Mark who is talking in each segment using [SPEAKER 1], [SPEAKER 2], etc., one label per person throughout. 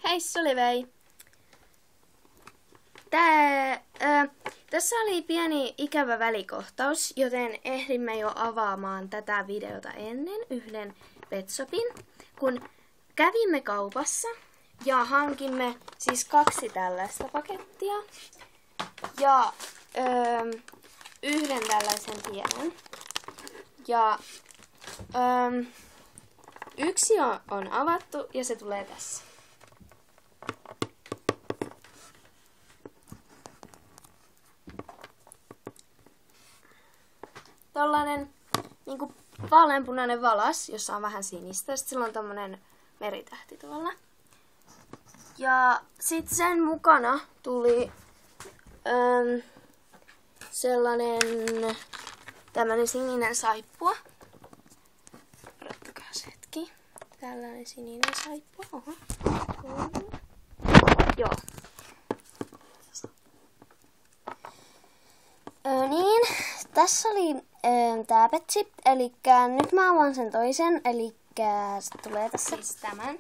[SPEAKER 1] Hei Solivei! Tässä oli pieni ikävä välikohtaus, joten ehdimme jo avaamaan tätä videota ennen yhden petshopin, kun kävimme kaupassa ja hankimme siis 2 tällaista pakettia ja yhden tällaisen pienen. Ja yksi on avattu ja se tulee tässä. Tällainen niinku vaaleanpunainen valas, jossa on vähän sinistä. Sitten sillä on tommonen meritähti tuolla. Ja sitten sen mukana tuli tämmönen sininen saippua. Odottakaa se hetki. Tällainen sininen saippua. Oho. Joo. Niin, tässä oli tää petsi, elikkä nyt mä avaan sen toisen, elikkä se tulee tässä. Siis tämän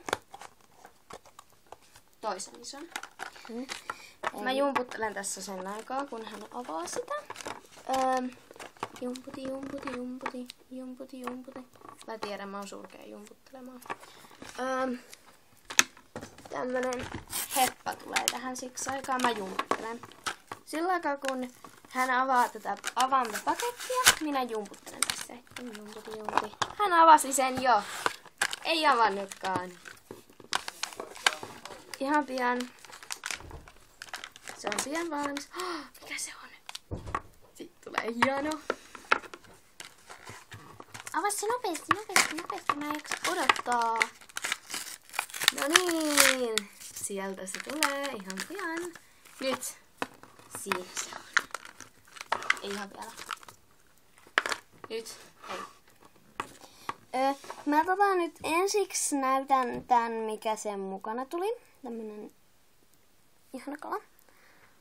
[SPEAKER 1] toisen ison. Mä jumputtelen tässä sen aikaa, kun hän avaa sitä. Jumputi. Mä tiedän, mä oon surkea jumputtelemaan. Tämmönen heppa tulee tähän siksi aikaa, mä jumputtelen. Sillä aikaa, kun hän avaa tätä avaintapakettia, minä jumputtelen tässä. Jumputi. Hän avasi sen jo. Ei avannutkaan. Ihan pian. Se on pian valmis. Mikä se on? Siitä tulee hieno. Avaa se nopeasti. Mä en jaksa odottaa. No niin. Sieltä se tulee ihan pian. Nyt. Siinä se on. Ei ihan vielä. Nyt. Hei. Mä nyt ensiksi näytän tän, mikä sen mukana tuli. Tämmönen ihana kala.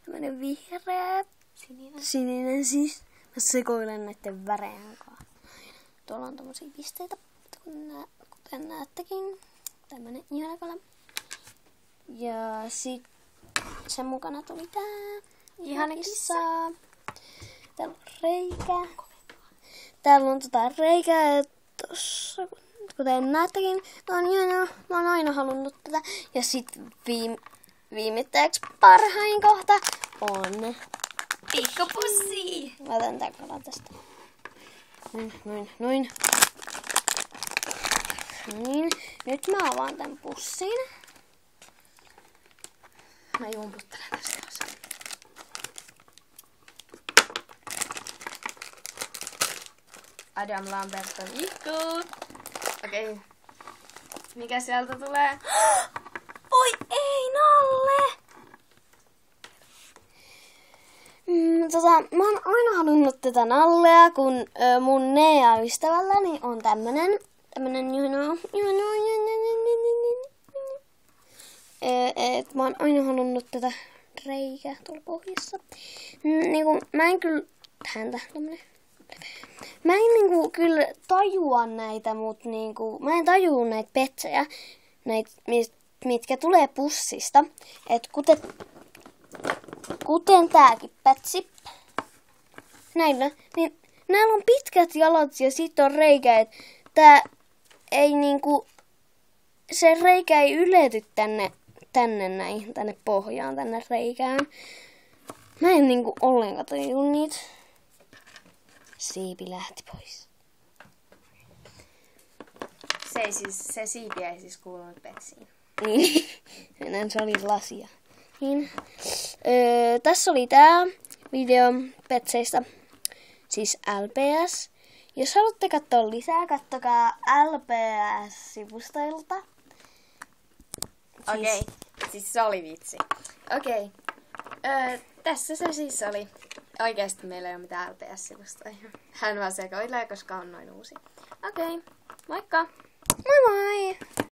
[SPEAKER 1] Tämmönen vihreä. Sininen siis. Mä sekoilen näitten värejen kanssa. Tuolla on tommosia pisteitä, kuten näettekin. Tämmönen ihana kala. Ja sit sen mukana tuli tää. Ihana kissa. Täällä on reikä. Täällä on reikää tossa, kuten näettekin. Tää on ihanaa. Mä oon aina halunnut tätä. Ja sit viimeittäjäksi parhain kohta on pikkupussi. Mä otan tän kalan tästä. Noin. Niin. Nyt mä avaan tän pussin. Mä jumputtelen tästä osaa. Adam Lambert on ihku. Okei. Mikä sieltä tulee? Oi ei, Nalle! Mä oon aina halunnut tätä Nallea, kun mun Nea-ystävälläni on tämmönen mä oon aina halunnut tätä reikää tuolla pohjassa. Mä en kyllä Mä en kyllä tajua näitä, mutta mä en tajua näitä petsejä, mitkä tulee pussista. Et kuten tääkin petsi. Näillä on pitkät jalat ja sit on reikä, et tää ei se reikä ei ylety tänne pohjaan, tänne reikään. Mä en ollenkaan tajua niitä. Siipi lähti pois. Se siipi ei siis kuulunut petsiin. Niin, se oli lasia. Niin. Tässä oli tää video petseistä, siis LPS. Jos haluatte katsoa lisää, kattokaa LPS-sivustoilta. Okei, siis se oli vitsi. Okei. Tässä se siis oli. Oikeesti meillä ei ole mitään LPS-sivustoja. Hän vaan sekoilee, koska on noin uusi. Okei, moikka! Moi moi!